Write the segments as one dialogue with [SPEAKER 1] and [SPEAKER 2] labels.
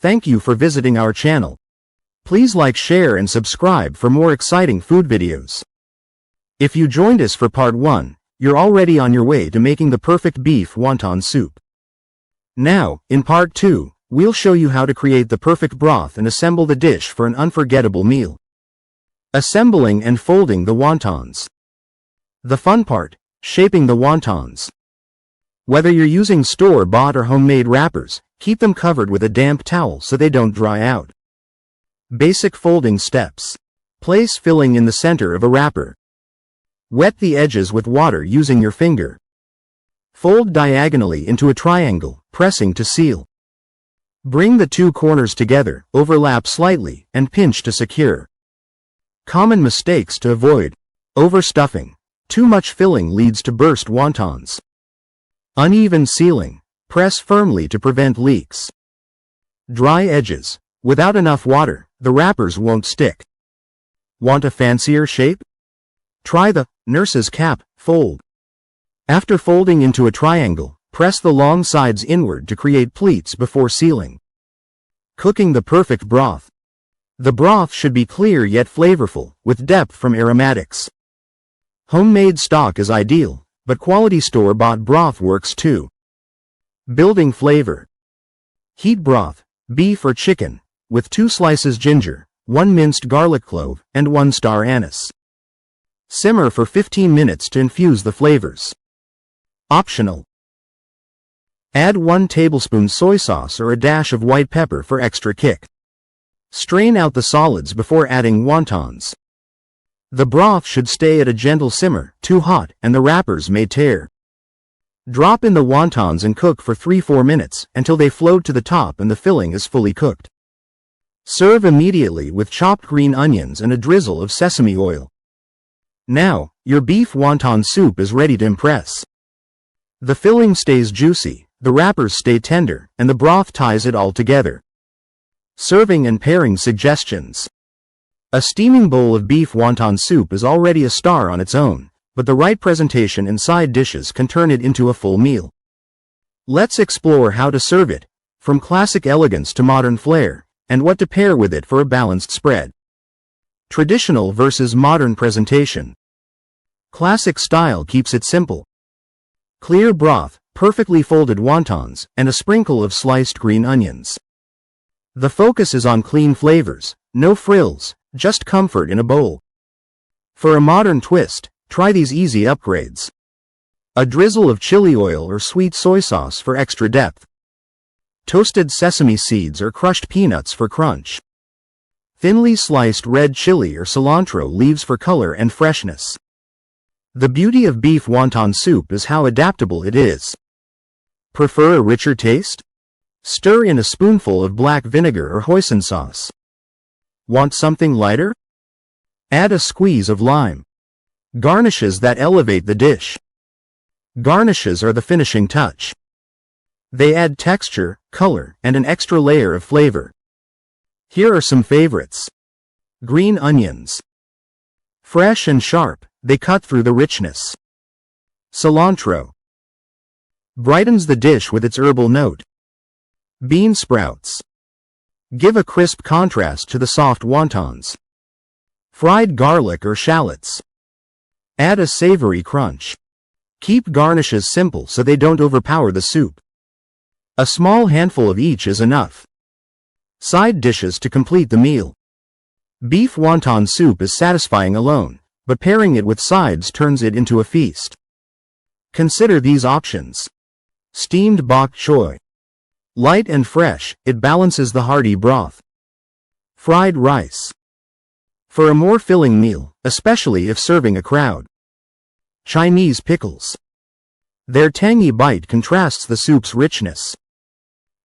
[SPEAKER 1] Thank you for visiting our channel. Please like, share and subscribe for more exciting food videos. If you joined us for part 1, you're already on your way to making the perfect beef wonton soup. Now, in part 2, we'll show you how to create the perfect broth and assemble the dish for an unforgettable meal. Assembling and folding the wontons. The fun part, shaping the wontons. Whether you're using store-bought or homemade wrappers, keep them covered with a damp towel so they don't dry out. Basic folding steps. Place filling in the center of a wrapper. Wet the edges with water using your finger. Fold diagonally into a triangle, pressing to seal. Bring the two corners together, overlap slightly, and pinch to secure. Common mistakes to avoid. Overstuffing. Too much filling leads to burst wontons. Uneven sealing. Press firmly to prevent leaks. Dry edges. Without enough water, the wrappers won't stick. Want a fancier shape? Try the nurse's cap fold. After folding into a triangle, press the long sides inward to create pleats before sealing. Cooking the perfect broth. The broth should be clear yet flavorful, with depth from aromatics. Homemade stock is ideal, but quality store-bought broth works too. Building flavor. Heat broth, beef or chicken, with 2 slices ginger, 1 minced garlic clove, and 1 star anise. Simmer for 15 minutes to infuse the flavors. Optional. Add 1 tablespoon soy sauce or a dash of white pepper for extra kick. Strain out the solids before adding wontons. The broth should stay at a gentle simmer, too hot, and the wrappers may tear. Drop in the wontons and cook for 3-4 minutes until they float to the top and the filling is fully cooked. Serve immediately with chopped green onions and a drizzle of sesame oil. Now, your beef wonton soup is ready to impress. The filling stays juicy, the wrappers stay tender, and the broth ties it all together. Serving and pairing suggestions. A steaming bowl of beef wonton soup is already a star on its own, but the right presentation and side dishes can turn it into a full meal. Let's explore how to serve it, from classic elegance to modern flair, and what to pair with it for a balanced spread. Traditional versus modern presentation. Classic style keeps it simple. Clear broth, perfectly folded wontons, and a sprinkle of sliced green onions. The focus is on clean flavors, no frills, just comfort in a bowl. For a modern twist, try these easy upgrades. A drizzle of chili oil or sweet soy sauce for extra depth. Toasted sesame seeds or crushed peanuts for crunch. Thinly sliced red chili or cilantro leaves for color and freshness. The beauty of beef wonton soup is how adaptable it is. Prefer a richer taste? Stir in a spoonful of black vinegar or hoisin sauce. Want something lighter? Add a squeeze of lime. Garnishes that elevate the dish. Garnishes are the finishing touch. They add texture, color, and an extra layer of flavor. Here are some favorites. Green onions. Fresh and sharp, they cut through the richness. Cilantro. Brightens the dish with its herbal note. Bean sprouts. Give a crisp contrast to the soft wontons. Fried garlic or shallots. Add a savory crunch. Keep garnishes simple so they don't overpower the soup. A small handful of each is enough. Side dishes to complete the meal. Beef wonton soup is satisfying alone, but pairing it with sides turns it into a feast. Consider these options. Steamed bok choy. Light and fresh, it balances the hearty broth. Fried rice. For a more filling meal, especially if serving a crowd. Chinese pickles. Their tangy bite contrasts the soup's richness.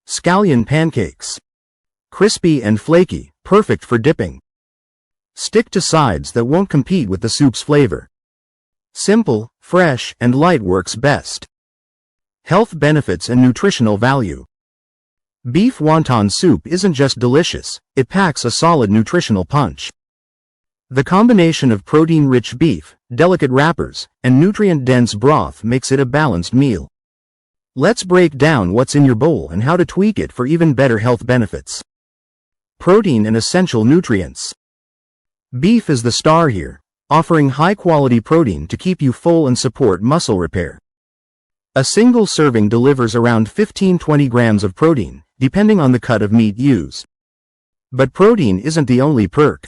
[SPEAKER 1] Scallion pancakes. Crispy and flaky, perfect for dipping. Stick to sides that won't compete with the soup's flavor. Simple, fresh, and light works best. Health benefits and nutritional value. Beef wonton soup isn't just delicious, it packs a solid nutritional punch. The combination of protein-rich beef, delicate wrappers, and nutrient-dense broth makes it a balanced meal. Let's break down what's in your bowl and how to tweak it for even better health benefits. Protein and essential nutrients. Beef is the star here, offering high-quality protein to keep you full and support muscle repair. A single serving delivers around 15-20 grams of protein, depending on the cut of meat used. But protein isn't the only perk.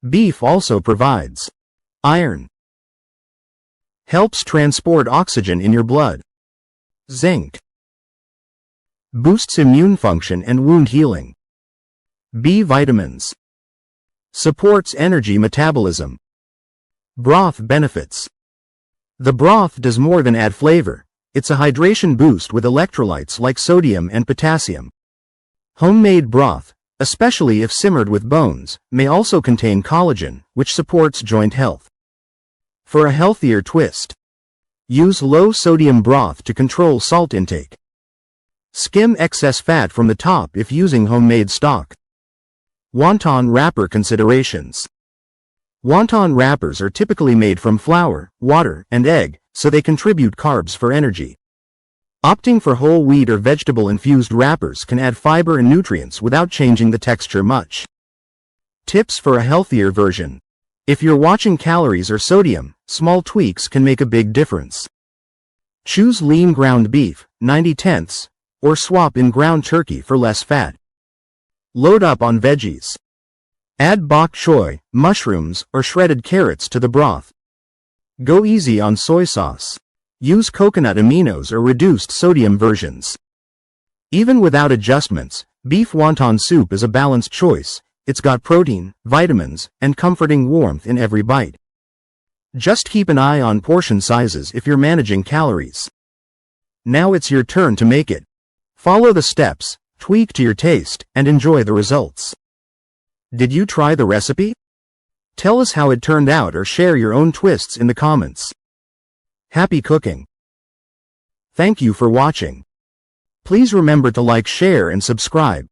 [SPEAKER 1] Beef also provides iron, helps transport oxygen in your blood, zinc, boosts immune function and wound healing, B vitamins, supports energy metabolism. Broth benefits. The broth does more than add flavor, it's a hydration boost with electrolytes like sodium and potassium. Homemade broth, especially if simmered with bones, may also contain collagen, which supports joint health. For a healthier twist, use low-sodium broth to control salt intake. Skim excess fat from the top if using homemade stock. Wonton wrapper considerations. Wonton wrappers are typically made from flour, water, and egg, so they contribute carbs for energy. Opting for whole wheat or vegetable-infused wrappers can add fiber and nutrients without changing the texture much. Tips for a healthier version. If you're watching calories or sodium, small tweaks can make a big difference. Choose lean ground beef, 90/10, or swap in ground turkey for less fat. Load up on veggies. Add bok choy, mushrooms, or shredded carrots to the broth. Go easy on soy sauce. Use coconut aminos or reduced sodium versions. Even without adjustments, beef wonton soup is a balanced choice. It's got protein, vitamins, and comforting warmth in every bite. Just keep an eye on portion sizes if you're managing calories. Now it's your turn to make it. Follow the steps, tweak to your taste, and enjoy the results. Did you try the recipe? Tell us how it turned out or share your own twists in the comments. Happy cooking! Thank you for watching. Please remember to like, share, and subscribe.